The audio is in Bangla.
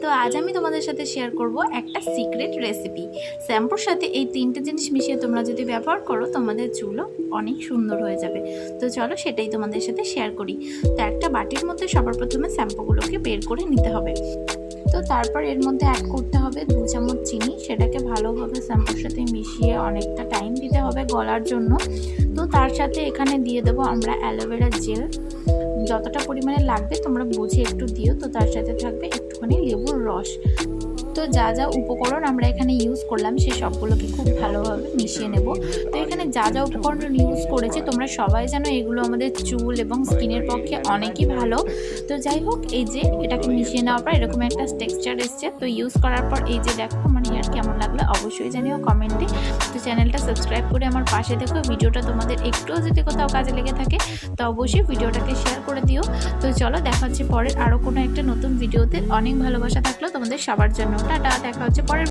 তো আজ আমি তোমাদের সাথে শেয়ার করব একটা সিক্রেট রেসিপি। শ্যাম্পুর সাথে এই তিনটে জিনিস মিশিয়ে তোমরা যদি ব্যবহার করো তোমাদের চুলও অনেক সুন্দর হয়ে যাবে। তো চলো সেটাই তোমাদের সাথে শেয়ার করি। তো একটা বাটির মধ্যে সবার প্রথমে শ্যাম্পুগুলোকে বের করে নিতে হবে। তো তারপর এর মধ্যে অ্যাড করতে হবে 2 চামচ চিনি। সেটাকে ভালোভাবে শ্যাম্পুর সাথে মিশিয়ে অনেকটা টাইম দিতে হবে গলার জন্য। তো তার সাথে এখানে দিয়ে দেবো আমরা অ্যালোভেরা জেল, যতটা পরিমাণে লাগবে তোমরা বুঝে একটু দিও। তো তার সাথে থাকবে একটুখানি লেবুর রস। তো যা যা উপকরণ আমরা এখানে ইউজ করলাম সেই সবগুলোকে খুব ভালোভাবে মিশিয়ে নেব। তো এখানে যা যা উপকরণ ইউজ করেছি তোমরা সবাই জানো এগুলো আমাদের চুল এবং স্কিনের পক্ষে অনেকই ভালো। তো যাই হোক, এই যে এটাকে মিশিয়ে নেওয়ার পর এরকম একটা টেক্সচার এসছে। তো ইউজ করার পর এই যে দেখো আমার হেয়ার কেমন লাগলো অবশ্যই জানিও কমেন্টে। তো চ্যানেলটা সাবস্ক্রাইব করে আমার পাশে দেখো। ভিডিওটা তোমাদের একটুও যদি কোথাও কাজে লেগে থাকে তো অবশ্যই ভিডিওটাকে শেয়ার করে দিও। তো চলো দেখা হচ্ছে পরের আরও কোনো একটা নতুন ভিডিওতে। অনেক ভালোবাসা থাকলো তোমাদের সবার জন্য। টাটা, দেখা হচ্ছে পরের